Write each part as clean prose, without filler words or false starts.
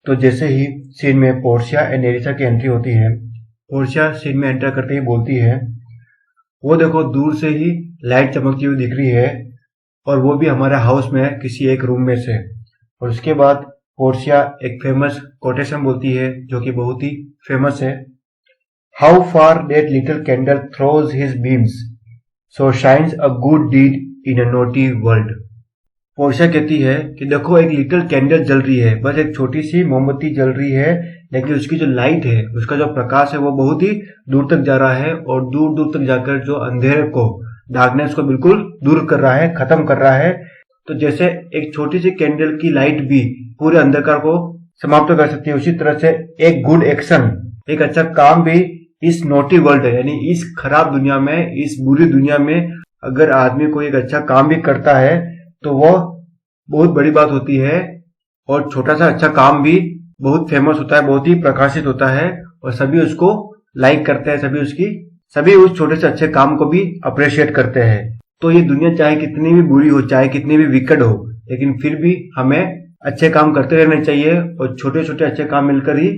तो जैसे ही सीन में पोर्शिया एंड नेरिसा की एंट्री होती है, पोर्शिया सीन में एंटर करते ही बोलती है, वो देखो दूर से ही लाइट चमकती हुई दिख रही है और वो भी हमारे हाउस में किसी एक रूम में से। और उसके बाद पोर्शिया एक फेमस कोटेशन बोलती है जो कि बहुत ही फेमस है, how far that little candle throws his beams so shines a good deed in a naughty world. Portia कहती है कि देखो एक लिटिल कैंडल जल रही है, बस एक छोटी सी मोमबत्ती जल रही है, लेकिन उसकी जो लाइट है, उसका जो प्रकाश है वो बहुत ही दूर तक जा रहा है और दूर दूर तक जाकर जो अंधेरे को, डार्कनेस को बिल्कुल दूर कर रहा है, खत्म कर रहा है। तो जैसे एक छोटी सी कैंडल की लाइट भी पूरे अंधकार को समाप्त कर सकती है, उसी तरह से एक गुड एक्शन, एक अच्छा काम भी इस नोटी वर्ल्ड है, यानी इस खराब दुनिया में, इस बुरी दुनिया में अगर आदमी कोई एक अच्छा काम भी करता है तो वो बहुत बड़ी बात होती है और छोटा सा अच्छा काम भी बहुत फेमस होता है, बहुत ही प्रकाशित होता है और सभी उसको लाइक करते हैं, सभी उस छोटे से अच्छे काम को भी अप्रिशिएट करते हैं। तो ये दुनिया चाहे कितनी भी बुरी हो, चाहे कितनी भी विकट हो, लेकिन फिर भी हमें अच्छे काम करते रहने चाहिए और छोटे छोटे अच्छे काम मिलकर ही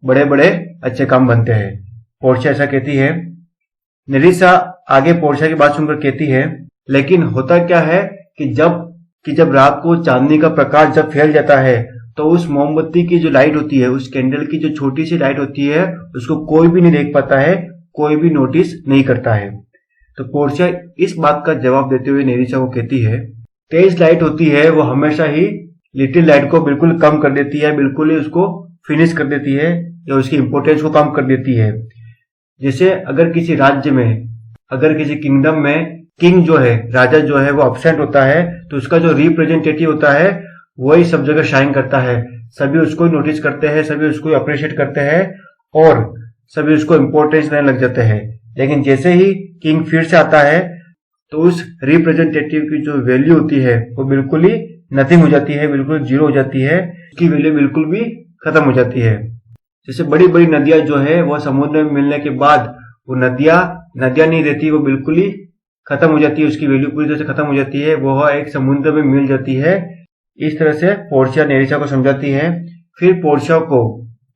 बड़े बड़े अच्छे काम बनते हैं। पोर्शिया ऐसा कहती है। नेरिसा आगे पोर्शिया की बात सुनकर कहती है, लेकिन होता क्या है कि जब रात को चांदनी का प्रकाश जब फैल जाता है तो उस मोमबत्ती की जो लाइट होती है, उस कैंडल की जो छोटी सी लाइट होती है, उसको कोई भी नहीं देख पाता है, कोई भी नोटिस नहीं करता है। तो पोर्शिया इस बात का जवाब देते हुए नेरिसा को कहती है, तेज लाइट होती है वो हमेशा ही लिटिल लाइट को बिल्कुल कम कर देती है, बिल्कुल ही उसको फिनिश कर देती है या उसकी इंपोर्टेंस को कम कर देती है। जैसे अगर किसी राज्य में, अगर किसी किंगडम में किंग जो है, राजा जो है वो अब्सेंट होता है, तो उसका जो रिप्रेजेंटेटिव होता है वही सब जगह शाइन करता है, सभी उसको नोटिस करते हैं, सभी उसको अप्रिशिएट करते हैं और सभी उसको इंपॉर्टेंस देने लग जाते हैं। लेकिन जैसे ही किंग फिर से आता है तो उस रिप्रेजेंटेटिव की जो वैल्यू होती है वो बिल्कुल ही नथिंग हो जाती है, बिल्कुल जीरो हो जाती है, उसकी वैल्यू बिल्कुल भी खत्म हो जाती है। जैसे बड़ी बड़ी नदियां जो है वो समुद्र में मिलने के बाद वो नदियां नहीं रहती, वो बिल्कुल ही खत्म हो जाती है, उसकी वैल्यू पूरी तरह से खत्म हो जाती है, वो एक समुद्र में मिल जाती है। इस तरह से पोर्शिया नेरिसा को समझाती है। फिर पोर्शिया को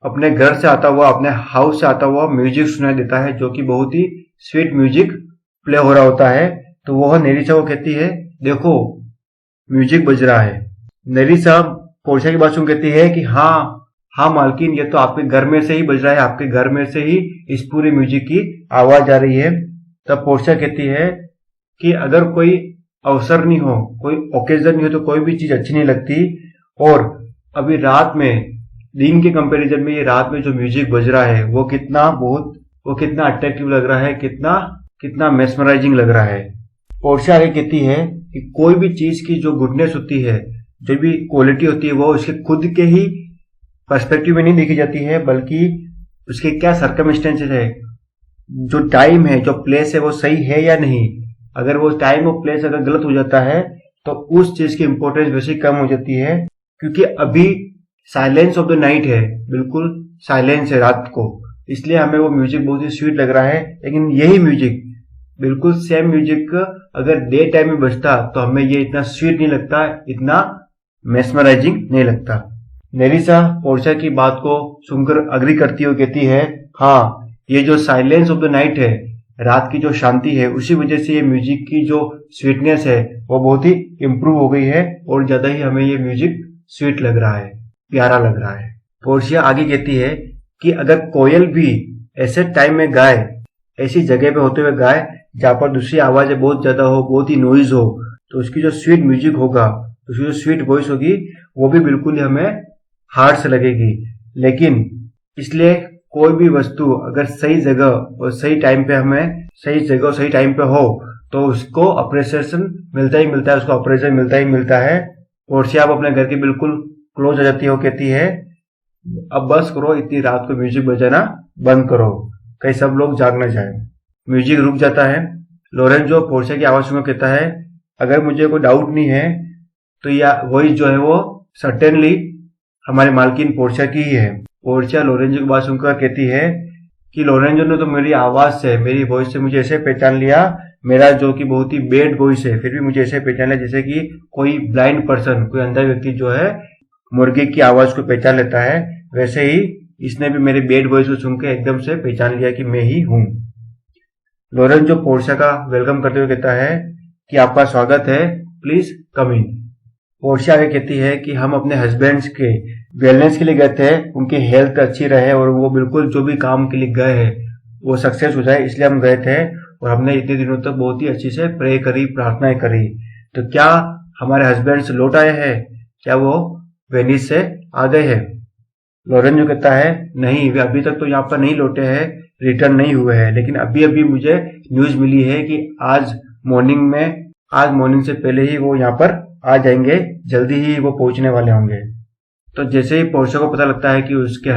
अपने घर से आता हुआ, अपने हाउस से आता हुआ म्यूजिक सुनाई देता है, जो कि बहुत ही स्वीट म्यूजिक प्ले हो रहा होता है। तो वह नेरिसा को कहती है, देखो म्यूजिक बज रहा है। नेरिसा पोर्शिया की बात सुन कहती है कि हाँ मालकिन, ये तो आपके घर में से ही बज रहा है, आपके घर में से ही इस पूरे म्यूजिक की आवाज आ रही है। तब पोर्शिया कहती है कि अगर कोई अवसर नहीं हो, कोई ओकेजन नहीं हो तो कोई भी चीज अच्छी नहीं लगती, और अभी रात में, दिन के कंपैरिजन में ये रात में जो म्यूजिक बज रहा है वो कितना अट्रैक्टिव लग रहा है, कितना मेस्मराइजिंग लग रहा है। पोर्शिया आगे कहती है कि कोई भी चीज की जो गुडनेस होती है, जो भी क्वालिटी होती है, वो उसके खुद के ही पर्सपेक्टिव में नहीं देखी जाती है, बल्कि उसके क्या सर्कमस्टेंसेस है, जो टाइम है, जो प्लेस है, वो सही है या नहीं। अगर वो टाइम और प्लेस अगर गलत हो जाता है तो उस चीज की इंपॉर्टेंस वैसे कम हो जाती है, क्योंकि अभी साइलेंस ऑफ द नाइट है, बिल्कुल साइलेंस है रात को, इसलिए हमें वो म्यूजिक बहुत ही स्वीट लग रहा है। लेकिन यही म्यूजिक, बिल्कुल सेम म्यूजिक अगर डे टाइम में बजता तो हमें ये इतना स्वीट नहीं लगता, इतना मेस्मराइजिंग नहीं लगता। नेरिसा पोर्शिया की बात को सुनकर अग्री करती हुई कहती है, हाँ, ये जो साइलेंस ऑफ द नाइट है, रात की जो शांति है, उसी वजह से ये म्यूजिक की जो स्वीटनेस है वो बहुत ही इंप्रूव हो गई है और ज्यादा ही हमें ये म्यूजिक स्वीट लग रहा है, प्यारा लग रहा है। पोर्शिया आगे कहती है कि अगर कोयल भी ऐसे टाइम में गाए, ऐसी जगह पे होते हुए गाए जहां पर दूसरी आवाजें बहुत ज्यादा हो, बहुत ही नॉइज हो, तो उसकी जो स्वीट म्यूजिक होगा, उसकी जो स्वीट वॉइस होगी, वो भी बिल्कुल ही हमें हार्ड से लगेगी। लेकिन इसलिए कोई भी वस्तु अगर सही जगह और सही टाइम पे हमें, सही जगह और सही टाइम पे हो, तो उसको अप्रिसिएशन मिलता ही मिलता है, उसको अप्रेजल मिलता ही मिलता है। पोर्शिया आप अपने घर के बिल्कुल क्लोज आ जाती है, वो कहती है, अब बस करो, इतनी रात को म्यूजिक बजाना बंद करो, कहीं सब लोग जाग ना जाए। म्यूजिक रुक जाता है। लोरेंजो पोर्शिया की आवाज सुनकर कहता है, अगर मुझे कोई डाउट नहीं है तो या वही जो है वो सर्टेनली हमारे मालकिन पोर्शिया की ही है। पोर्शिया लोरेंजो की बात सुनकर कहती है कि लोरेंजो ने तो मेरी आवाज से, मेरी वॉइस से मुझे ऐसे पहचान लिया, मेरा जो कि बहुत ही बेड वॉइस है, फिर भी मुझे ऐसे पहचान लिया जैसे कि कोई ब्लाइंड पर्सन, कोई अंधा व्यक्ति जो है मुर्गी की आवाज को पहचान लेता है, वैसे ही इसने भी मेरे बेड वॉइस को सुन के एकदम से पहचान लिया कि मैं ही हूँ। लॉरेंस जो पोर्शिया का वेलकम करते हुए कहता है कि आपका स्वागत है, प्लीज कम इन। पोर्शिया आगे कहती है कि हम अपने हस्बैंड्स के वेलनेस के लिए गए थे, उनकी हेल्थ अच्छी रहे और वो बिल्कुल जो भी काम के लिए गए हैं वो सक्सेस हो जाए, इसलिए हम गए थे और हमने इतने दिनों तक बहुत ही अच्छी से प्रे करी, प्रार्थनाएं करी। तो क्या हमारे हस्बैंड्स लौट आए हैं? क्या वो वेनिस से आ गए हैं? लॉरेंस जो कहता है नहीं, वे अभी तक तो यहाँ पर नहीं लौटे हैं, रिटर्न नहीं हुए हैं, लेकिन अभी अभी मुझे न्यूज मिली है कि आज मॉर्निंग से पहले ही वो यहाँ पर आ जाएंगे, जल्दी ही वो पहुंचने वाले होंगे। तो जैसे ही पोर्शिया को पता लगता है कि उनके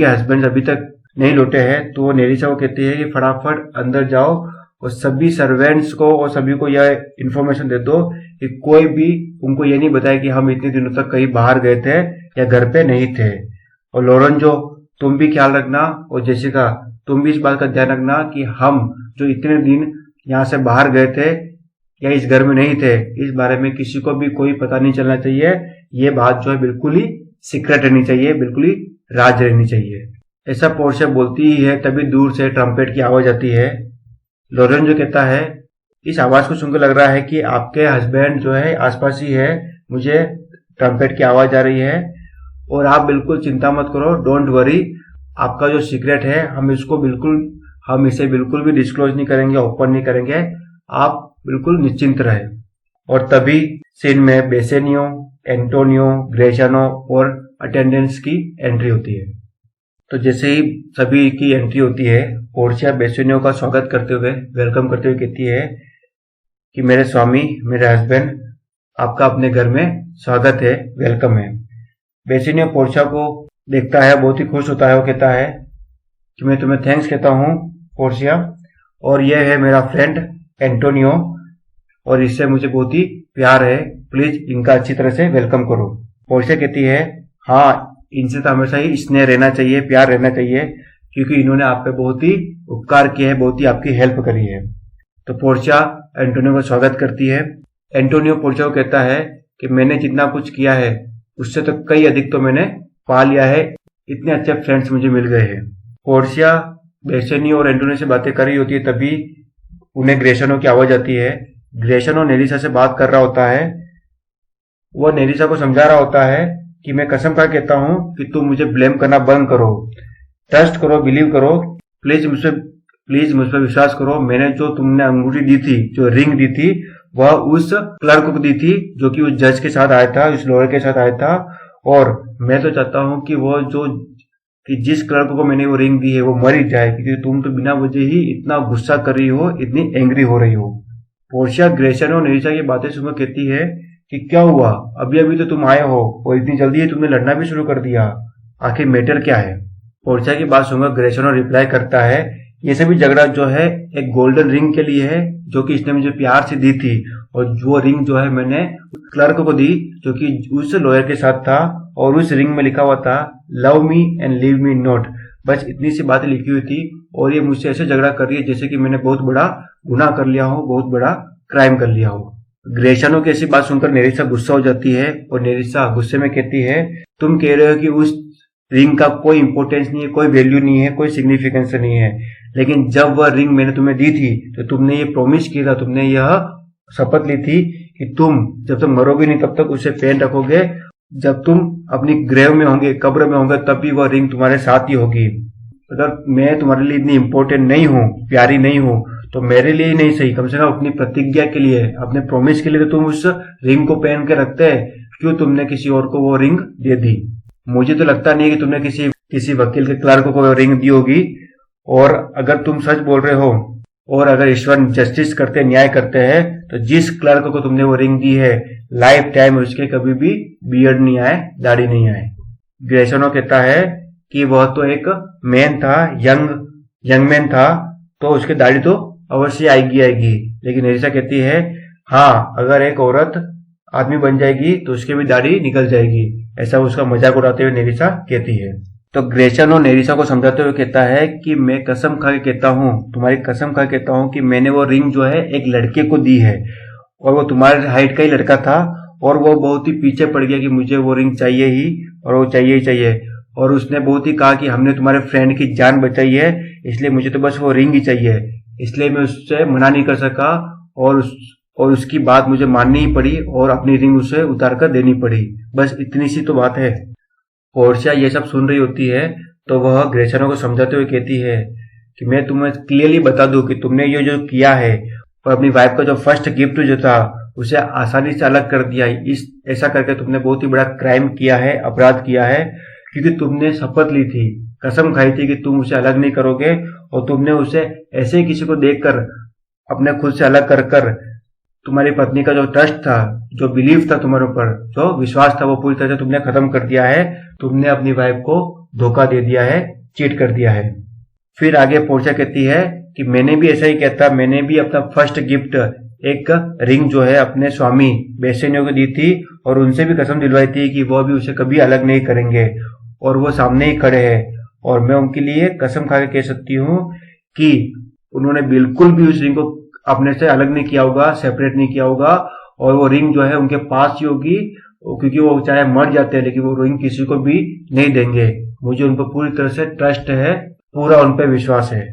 हस्बैंड्स अभी तक नहीं लौटे हैं, तो वो नेरिसा को कहती है कि फटाफट अंदर जाओ और सभी सर्वेंट्स को और सभी को यह इन्फॉर्मेशन दे दो कि कोई भी उनको ये नहीं बताए कि हम इतने दिनों तक कहीं बाहर गए थे या घर पे नहीं थे। और लॉरेंस जो तुम भी ख्याल रखना, और जेसिका तुम भी इस बात का ध्यान रखना कि हम जो इतने दिन यहाँ से बाहर गए थे या इस घर में नहीं थे, इस बारे में किसी को भी कोई पता नहीं चलना चाहिए। ये बात जो है बिल्कुल ही सीक्रेट रहनी चाहिए, बिल्कुल ही राज रहनी चाहिए। ऐसा पोर्शिया बोलती ही है, तभी दूर से ट्रम्पेट की आवाज आती है। लॉरेंस जो कहता है इस आवाज को सुनकर लग रहा है कि आपके हस्बैंड जो है आसपास ही है, मुझे ट्रम्पेट की आवाज आ रही है और आप बिल्कुल चिंता मत करो, डोंट वरी, आपका जो सीक्रेट है हम इसे बिल्कुल भी डिस्क्लोज नहीं करेंगे, ओपन नहीं करेंगे, आप बिल्कुल निश्चिंत रहे। और तभी सीन में बेसेनियो, एंटोनियो, ग्रेशियानो और अटेंडेंट्स की एंट्री होती है। तो जैसे ही सभी की एंट्री होती है, पोर्शिया बेसेनियो का स्वागत करते हुए, वेलकम करते हुए कहती है कि मेरे स्वामी, मेरे हस्बैंड, आपका अपने घर में स्वागत है, वेलकम है। बेसेनियो पोर्शिया को देखता है, बहुत ही खुश होता है। वो कहता है कि मैं तुम्हें थैंक्स कहता हूँ पोर्शिया, और यह है मेरा फ्रेंड एंटोनियो और इससे मुझे बहुत ही प्यार है, प्लीज इनका अच्छी तरह से वेलकम करो। पोर्शिया कहती है हाँ, इनसे तो हमेशा ही स्नेह रहना चाहिए, प्यार रहना चाहिए, क्योंकि इन्होंने आप पे बहुत ही उपकार किया है, बहुत ही आपकी हेल्प करी है। तो पोर्शिया एंटोनियो का स्वागत करती है। एंटोनियो पोर्शिया को कहता है कि मैंने जितना कुछ किया है उससे तो कई अधिक तो मैंने पा लिया है, इतने अच्छे फ्रेंड्स मुझे मिल गए हैं। पोर्शिया बेसेनियो और एंटोनियो से बातें कर रही होती है, तभी उन्हें ग्रेशियानो की आवाज आती है। ग्रेशियानो नेरिसा से बात कर रहा होता है, वो नेरिसा को समझा रहा होता है कि मैं कसम खा कहता हूं कि तुम मुझे ब्लेम करना बंद करो, ट्रस्ट करो, बिलीव करो, प्लीज मुझ पर विश्वास करो। मैंने जो तुमने अंगूठी दी थी, जो रिंग दी थी, वह उस क्लर्क को दी थी जो कि उस जज के साथ आया था, उस लॉयर के साथ आया था, और मैं तो चाहता हूं कि जिस क्लर्क को मैंने वो रिंग दी है वो मर ही जाए, क्योंकि तुम तो बिना वजह ही इतना गुस्सा कर रही हो, इतनी एंग्री हो रही हो। पोर्शिया ग्रेशियानो और नेरिसा की बातें सुनकर कहती है कि क्या हुआ, अभी अभी तो तुम आए हो और इतनी जल्दी ही तुमने लड़ना भी शुरू कर दिया, आखिर मैटर क्या है? पोर्शिया की बात सुनकर ग्रेशियानो रिप्लाई करता है ये सभी झगड़ा जो है एक गोल्डन रिंग के लिए है, जो कि इसने मुझे प्यार से दी थी, और वो रिंग जो है मैंने क्लर्क को दी जो कि उस लॉयर के साथ था, और उस रिंग में लिखा हुआ था love me and leave me not. बस इतनी सी बातें लिखी हुई थी, और ये मुझसे ऐसे झगड़ा कर रही है जैसे कि मैंने बहुत बड़ा गुनाह कर लिया हो, बहुत बड़ा क्राइम कर लिया हो। ग्रेशियानो की ऐसी बात सुनकर नेरिसा गुस्सा हो जाती है, और नेरिसा गुस्से में कहती है तुम कह रहे हो कि उस रिंग का कोई इंपॉर्टेंस नहीं है, कोई वैल्यू नहीं है, कोई सिग्निफिकेंस नहीं है, लेकिन जब वह रिंग मैंने तुम्हें दी थी तो तुमने ये प्रॉमिस किया था, तुमने यह शपथ ली थी कि तुम जब तक मरोगे नहीं तब तक उसे पहन रखोगे, जब तुम अपनी ग्रेव में होंगे, कब्र में होंगे, तब भी वह रिंग तुम्हारे साथ ही होगी। अगर मैं तुम्हारे लिए इतनी इंपॉर्टेंट नहीं हूँ, प्यारी नहीं हूँ, तो मेरे लिए ही नहीं सही, कम से कम अपनी प्रतिज्ञा के लिए, अपने प्रॉमिस के लिए तो तुम उस रिंग को पहन के रखते, क्यों तुमने किसी और को वो रिंग दे दी? मुझे तो लगता नहीं है कि तुमने किसी वकील के क्लर्क को वो रिंग दी होगी, और अगर तुम सच बोल रहे हो और अगर ईश्वर जस्टिस करते, न्याय करते हैं, तो जिस क्लर्क को तुमने वो रिंग दी है, लाइफ टाइम उसके कभी भी बियर्ड नहीं आए, दाढ़ी नहीं आए। ग्रेशियानो कहता है कि वह तो एक मैन था, यंग मैन था, तो उसकी दाढ़ी तो अवश्य आएगी। लेकिन नेरिसा कहती है हाँ, अगर एक औरत आदमी बन जाएगी तो उसकी भी दाढ़ी निकल जाएगी। ऐसा उसका मजाक उड़ाते हुए नेरिसा कहती है। तो ग्रेशियानो नेरिसा को समझाते हुए कहता है कि मैं कसम खा के कहता हूँ, तुम्हारी कसम खा के कहता हूँ कि मैंने वो रिंग जो है एक लड़के को दी है, और वो तुम्हारे हाइट का ही लड़का था, और वो बहुत ही पीछे पड़ गया कि मुझे वो रिंग चाहिए ही और वो चाहिए ही चाहिए। और उसने बहुत ही कहा कि हमने तुम्हारे फ्रेंड की जान बचाई है, इसलिए मुझे तो बस वो रिंग ही चाहिए। इसलिए मैं उससे मना नहीं कर सका और उसकी बात मुझे माननी ही पड़ी और अपनी रिंग उसे उतार कर देनी पड़ी। बस इतनी सी तो बात है। पोर्शिया ये सब सुन रही होती है तो वह ग्रेसियानो को समझाते हुए कहती है कि मैं तुम्हें क्लियरली बता दूं कि तुमने ये जो किया है और अपनी वाइफ का जो फर्स्ट गिफ्ट जो था उसे आसानी से अलग कर दिया है। ऐसा करके तुमने बहुत ही बड़ा क्राइम किया है, अपराध किया है, क्योंकि तुमने शपथ ली थी, कसम खाई थी कि तुम उसे अलग नहीं करोगे और तुमने उसे ऐसे ही किसी को देखकर अपने खुद से अलग कर कर तुम्हारी पत्नी का जो ट्रस्ट था, जो बिलीव था तुम्हारे ऊपर, जो विश्वास था, वो पूरी तरह से तुमने खत्म कर दिया है। तुमने अपनी वाइफ को धोखा दे दिया है, चीट कर दिया है। फिर आगे पोर्शिया कहती है कि मैंने भी ऐसा ही किया था, मैंने भी अपना फर्स्ट गिफ्ट एक रिंग जो है अपने स्वामी बेसेनियो को दी थी और उनसे भी कसम दिलवाई थी कि वो भी उसे कभी अलग नहीं करेंगे और वो सामने ही खड़े हैं और मैं उनके लिए कसम खा के कह सकती हूँ कि उन्होंने बिल्कुल भी उस रिंग को अपने से अलग नहीं किया होगा, सेपरेट नहीं किया होगा और वो रिंग जो है उनके पास ही होगी, क्योंकि वो चाहे मर जाते हैं लेकिन वो रिंग किसी को भी नहीं देंगे। मुझे उन पर पूरी तरह से ट्रस्ट है, पूरा उन पर विश्वास है।